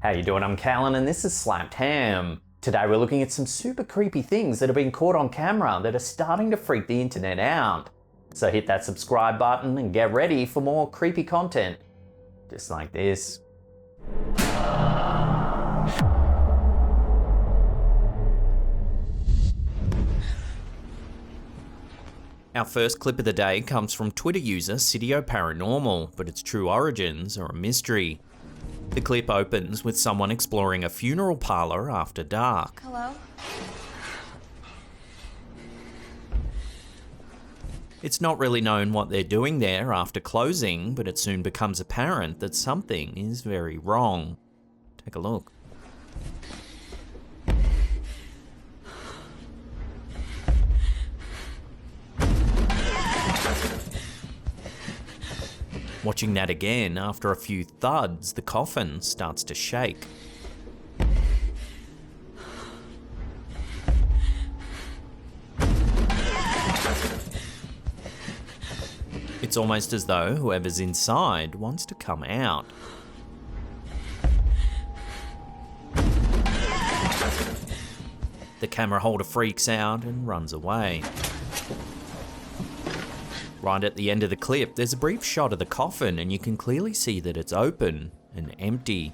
How you doing? I'm Callan and this is Slapped Ham. Today we're looking at some super creepy things that have been caught on camera that are starting to freak the internet out. So hit that subscribe button and get ready for more creepy content. Just like this. Our first clip of the day comes from Twitter user Cidio Paranormal, but its true origins are a mystery. The clip opens with someone exploring a funeral parlour after dark. Hello? It's not really known what they're doing there after closing, but it soon becomes apparent that something is very wrong. Take a look. Watching that again, after a few thuds, the coffin starts to shake. It's almost as though whoever's inside wants to come out. The camera holder freaks out and runs away. Right at the end of the clip, there's a brief shot of the coffin and you can clearly see that it's open and empty.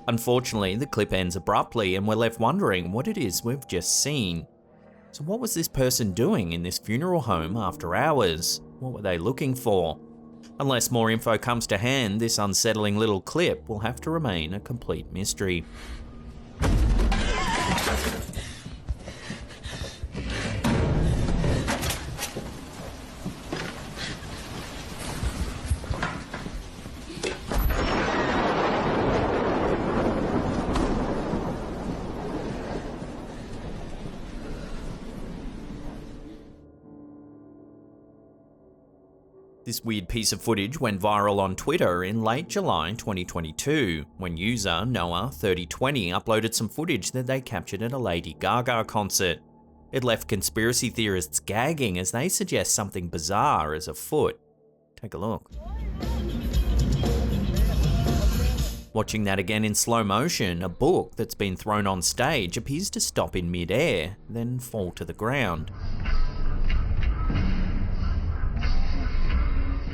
Unfortunately, the clip ends abruptly and we're left wondering what it is we've just seen. So what was this person doing in this funeral home after hours? What were they looking for? Unless more info comes to hand, this unsettling little clip will have to remain a complete mystery. This weird piece of footage went viral on Twitter in late July 2022, when user Noah3020 uploaded some footage that they captured at a Lady Gaga concert. It left conspiracy theorists gagging as they suggest something bizarre is afoot. Take a look. Watching that again in slow motion, a book that's been thrown on stage appears to stop in mid-air, then fall to the ground.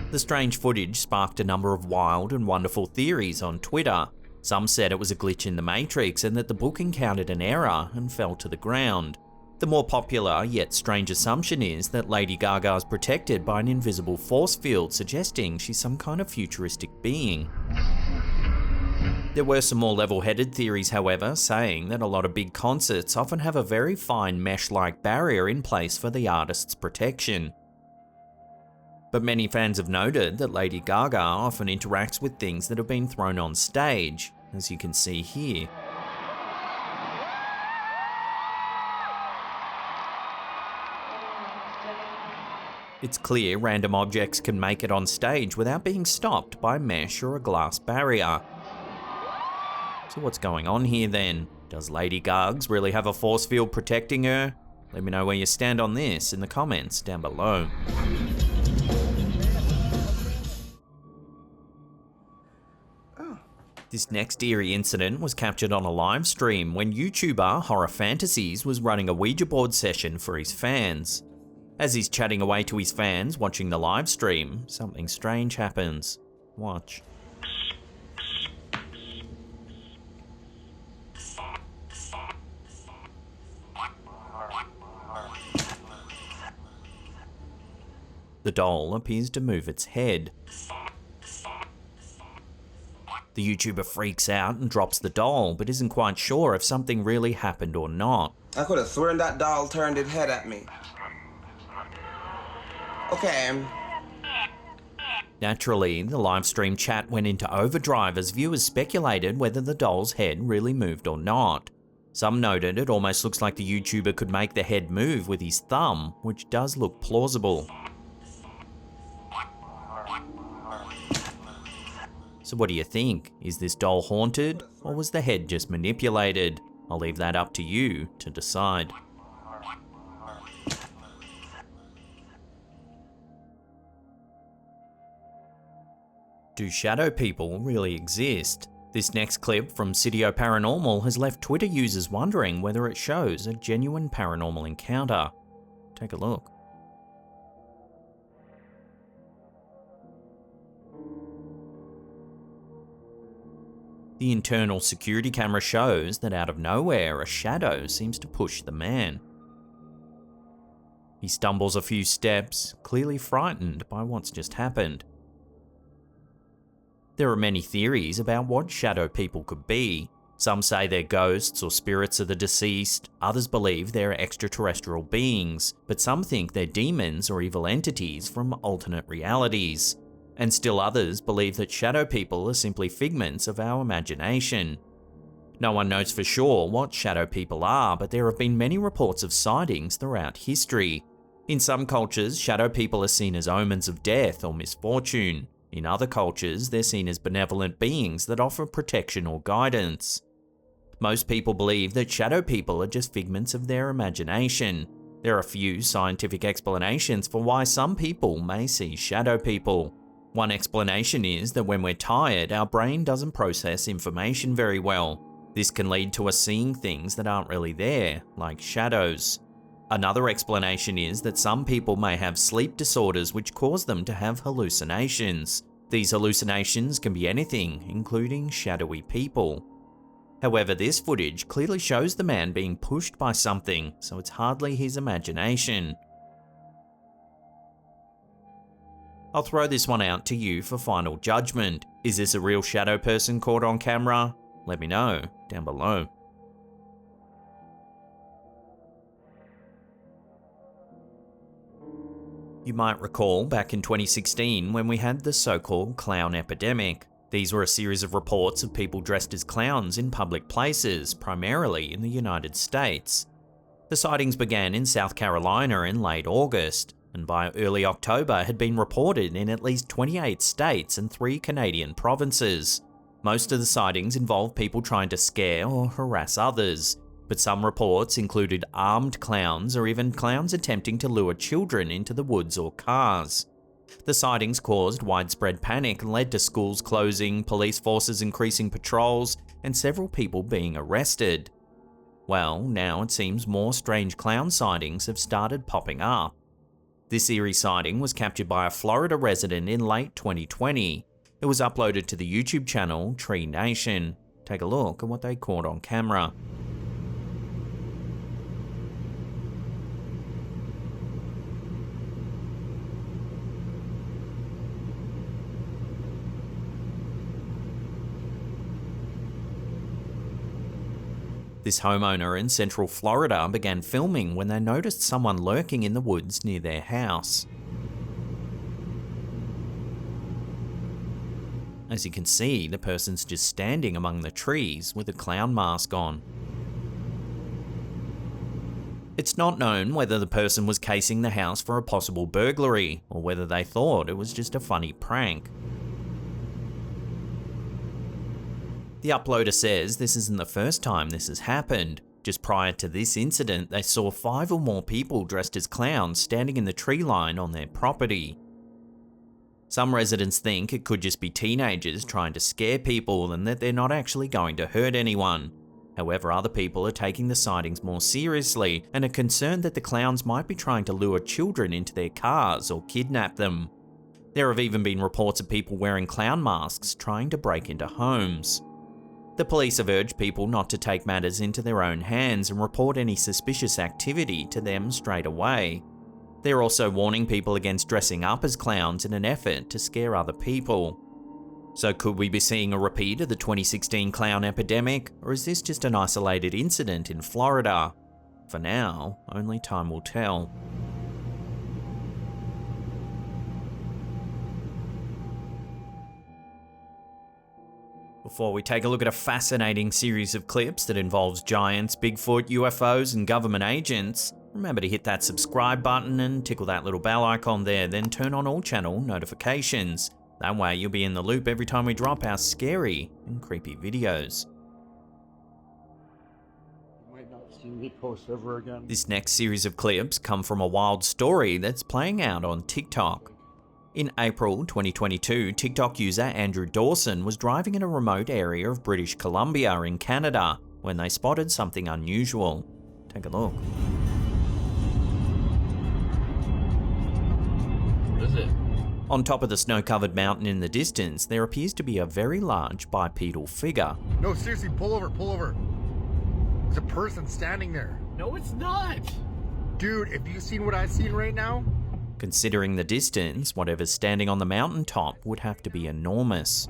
The strange footage sparked a number of wild and wonderful theories on Twitter. Some said it was a glitch in the Matrix and that the book encountered an error and fell to the ground. The more popular yet strange assumption is that Lady Gaga is protected by an invisible force field, suggesting she's some kind of futuristic being. There were some more level-headed theories, however, saying that a lot of big concerts often have a very fine mesh-like barrier in place for the artist's protection. But many fans have noted that Lady Gaga often interacts with things that have been thrown on stage, as you can see here. It's clear random objects can make it on stage without being stopped by mesh or a glass barrier. So what's going on here then? Does Lady Gaga really have a force field protecting her? Let me know where you stand on this in the comments down below. This next eerie incident was captured on a live stream when YouTuber Horror Fantasies was running a Ouija board session for his fans. As he's chatting away to his fans watching the live stream, something strange happens. Watch. The doll appears to move its head. The YouTuber freaks out and drops the doll, but isn't quite sure if something really happened or not. I could have sworn that doll turned its head at me. Okay. Naturally, the live stream chat went into overdrive as viewers speculated whether the doll's head really moved or not. Some noted it almost looks like the YouTuber could make the head move with his thumb, which does look plausible. So what do you think? Is this doll haunted, or was the head just manipulated? I'll leave that up to you to decide. Do shadow people really exist? This next clip from Sitio Paranormal has left Twitter users wondering whether it shows a genuine paranormal encounter. Take a look. The internal security camera shows that out of nowhere, a shadow seems to push the man. He stumbles a few steps, clearly frightened by what's just happened. There are many theories about what shadow people could be. Some say they're ghosts or spirits of the deceased, others believe they're extraterrestrial beings, but some think they're demons or evil entities from alternate realities. And still others believe that shadow people are simply figments of our imagination. No one knows for sure what shadow people are, but there have been many reports of sightings throughout history. In some cultures, shadow people are seen as omens of death or misfortune. In other cultures, they're seen as benevolent beings that offer protection or guidance. Most people believe that shadow people are just figments of their imagination. There are few scientific explanations for why some people may see shadow people. One explanation is that when we're tired, our brain doesn't process information very well. This can lead to us seeing things that aren't really there, like shadows. Another explanation is that some people may have sleep disorders which cause them to have hallucinations. These hallucinations can be anything, including shadowy people. However, this footage clearly shows the man being pushed by something, so it's hardly his imagination. I'll throw this one out to you for final judgment. Is this a real shadow person caught on camera? Let me know down below. You might recall back in 2016 when we had the so-called clown epidemic. These were a series of reports of people dressed as clowns in public places, primarily in the United States. The sightings began in South Carolina in late August, and by early October had been reported in at least 28 states and 3 Canadian provinces. Most of the sightings involved people trying to scare or harass others, but some reports included armed clowns or even clowns attempting to lure children into the woods or cars. The sightings caused widespread panic and led to schools closing, police forces increasing patrols, and several people being arrested. Well, now it seems more strange clown sightings have started popping up. This eerie sighting was captured by a Florida resident in late 2020. It was uploaded to the YouTube channel Tree Nation. Take a look at what they caught on camera. This homeowner in central Florida began filming when they noticed someone lurking in the woods near their house. As you can see, the person's just standing among the trees with a clown mask on. It's not known whether the person was casing the house for a possible burglary, or whether they thought it was just a funny prank. The uploader says this isn't the first time this has happened. Just prior to this incident, they saw 5 or more people dressed as clowns standing in the tree line on their property. Some residents think it could just be teenagers trying to scare people and that they're not actually going to hurt anyone. However, other people are taking the sightings more seriously and are concerned that the clowns might be trying to lure children into their cars or kidnap them. There have even been reports of people wearing clown masks trying to break into homes. The police have urged people not to take matters into their own hands and report any suspicious activity to them straight away. They're also warning people against dressing up as clowns in an effort to scare other people. So could we be seeing a repeat of the 2016 clown epidemic, or is this just an isolated incident in Florida? For now, only time will tell. Before we take a look at a fascinating series of clips that involves giants, Bigfoot, UFOs, and government agents, remember to hit that subscribe button and tickle that little bell icon there, then turn on all channel notifications. That way you'll be in the loop every time we drop our scary and creepy videos. You might not see me post ever again. This next series of clips come from a wild story that's playing out on TikTok. In April 2022, TikTok user Andrew Dawson was driving in a remote area of British Columbia in Canada when they spotted something unusual. Take a look. What is it? On top of the snow-covered mountain in the distance, there appears to be a very large bipedal figure. No, seriously, pull over, pull over. There's a person standing there. No, it's not. Dude, have you seen what I've seen right now? Considering the distance, whatever's standing on the mountaintop would have to be enormous.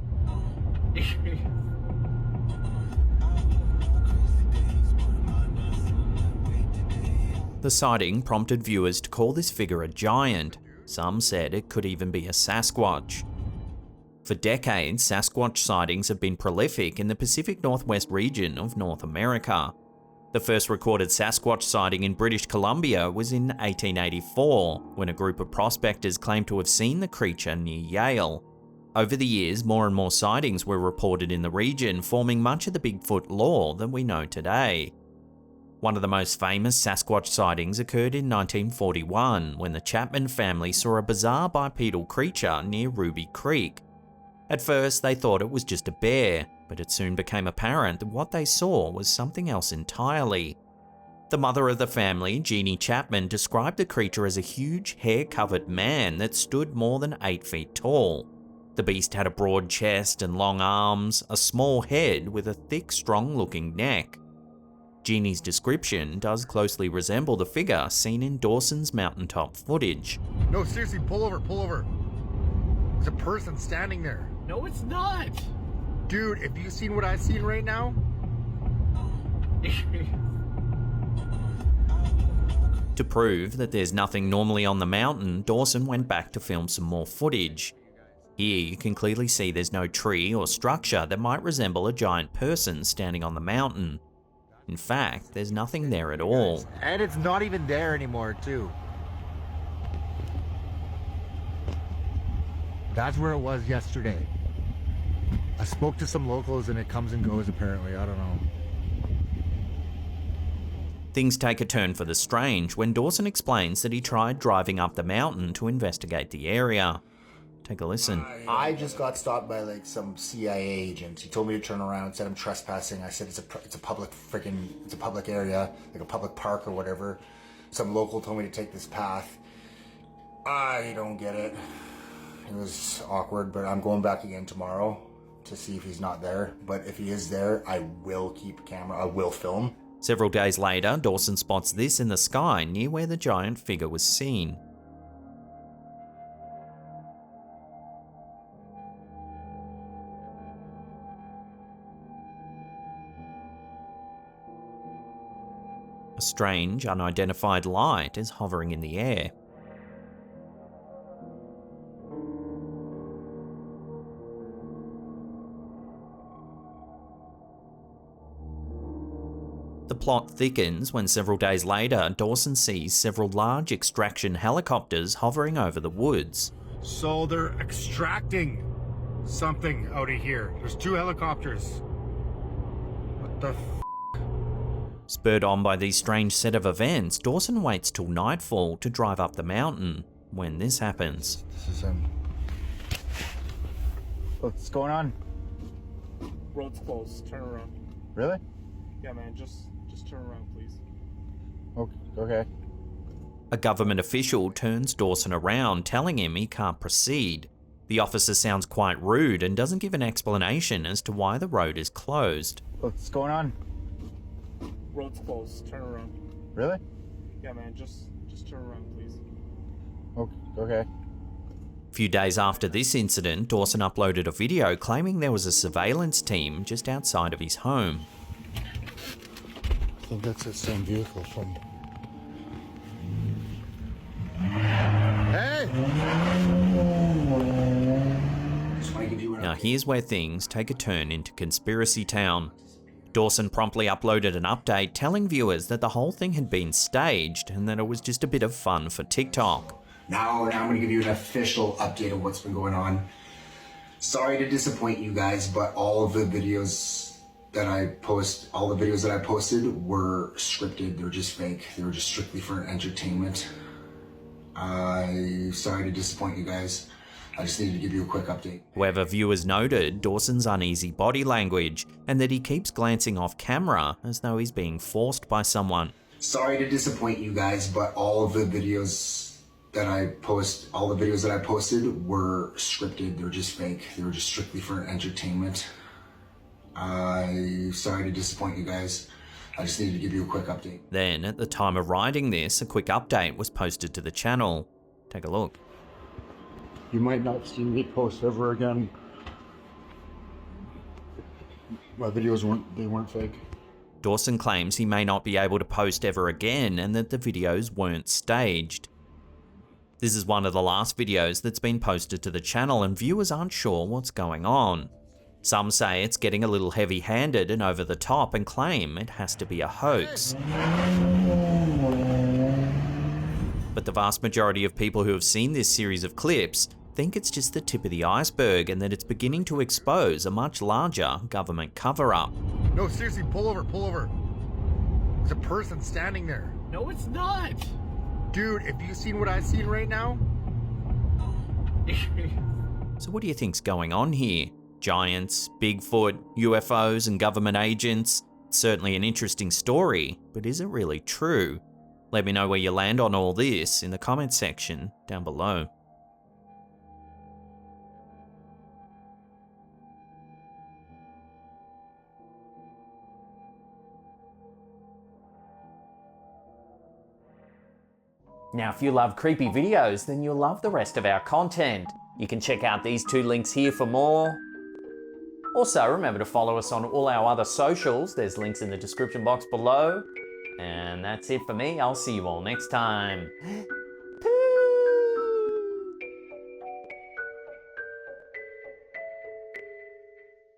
The sighting prompted viewers to call this figure a giant. Some said it could even be a Sasquatch. For decades, Sasquatch sightings have been prolific in the Pacific Northwest region of North America. The first recorded Sasquatch sighting in British Columbia was in 1884, when a group of prospectors claimed to have seen the creature near Yale. Over the years, more and more sightings were reported in the region, forming much of the Bigfoot lore that we know today. One of the most famous Sasquatch sightings occurred in 1941, when the Chapman family saw a bizarre bipedal creature near Ruby Creek. At first, they thought it was just a bear, but it soon became apparent that what they saw was something else entirely. The mother of the family, Jeannie Chapman, described the creature as a huge, hair-covered man that stood more than 8 feet tall. The beast had a broad chest and long arms, a small head with a thick, strong-looking neck. Jeannie's description does closely resemble the figure seen in Dawson's mountaintop footage. No, seriously, pull over, pull over. There's a person standing there. No, it's not. Dude, have you seen what I've seen right now? To prove that there's nothing normally on the mountain, Dawson went back to film some more footage. Here you can clearly see there's no tree or structure that might resemble a giant person standing on the mountain. In fact, there's nothing there at all. And it's not even there anymore, too. That's where it was yesterday. I spoke to some locals and it comes and goes apparently, I don't know. Things take a turn for the strange when Dawson explains that he tried driving up the mountain to investigate the area. Take a listen. I just got stopped by like some CIA agent. He told me to turn around, said I'm trespassing. I said it's a public area, like a public park or whatever. Some local told me to take this path. I don't get it. It was awkward, but I'm going back again tomorrow to see if he's not there. But if he is there, I will keep a camera. I will film. Several days later, Dawson spots this in the sky near where the giant figure was seen. A strange, unidentified light is hovering in the air. The plot thickens when several days later, Dawson sees several large extraction helicopters hovering over the woods. So they're extracting something out of here. There's 2 helicopters. What the Spurred on by these strange set of events, Dawson waits till nightfall to drive up the mountain. When this happens, This is him. What's going on? Road's closed. Turn around. Really? Yeah, man. Just turn around, please. Okay. a government official turns Dawson around, telling him he can't proceed. The officer sounds quite rude and doesn't give an explanation as to why the road is closed. What's going on? Road's closed. Turn around. Really? Yeah, man. Just turn around, please. Okay. A few days after this incident, Dawson uploaded a video claiming there was a surveillance team just outside of his home. I think that's the same vehicle from... Hey! Now here's where things take a turn into conspiracy town. Dawson promptly uploaded an update telling viewers that the whole thing had been staged and that it was just a bit of fun for TikTok. Now I'm gonna give you an official update of what's been going on. Sorry to disappoint you guys, but all of the videos that I posted were scripted. They're just fake. They were just strictly for entertainment. Sorry to disappoint you guys. I just needed to give you a quick update. However, viewers noted Dawson's uneasy body language and that he keeps glancing off camera as though he's being forced by someone. Sorry to disappoint you guys, but all of the videos that I posted were scripted. They're just fake. They were just strictly for entertainment. Sorry to disappoint you guys. I just needed to give you a quick update. Then, at the time of writing this, a quick update was posted to the channel. Take a look. You might not see me post ever again. My videos weren't fake. Dawson claims he may not be able to post ever again and that the videos weren't staged. This is one of the last videos that's been posted to the channel and viewers aren't sure what's going on. Some say it's getting a little heavy-handed and over the top and claim it has to be a hoax. But the vast majority of people who have seen this series of clips think it's just the tip of the iceberg and that it's beginning to expose a much larger government cover-up. No, seriously, pull over, pull over. There's a person standing there. No, it's not. Dude, if you've seen what I've seen right now. So what do you think's going on here? Giants, Bigfoot, UFOs and government agents? It's certainly an interesting story, but is it really true? Let me know where you land on all this in the comments section down below. Now, if you love creepy videos, then you'll love the rest of our content. You can check out these two links here for more. Also, remember to follow us on all our other socials. There's links in the description box below. And that's it for me. I'll see you all next time.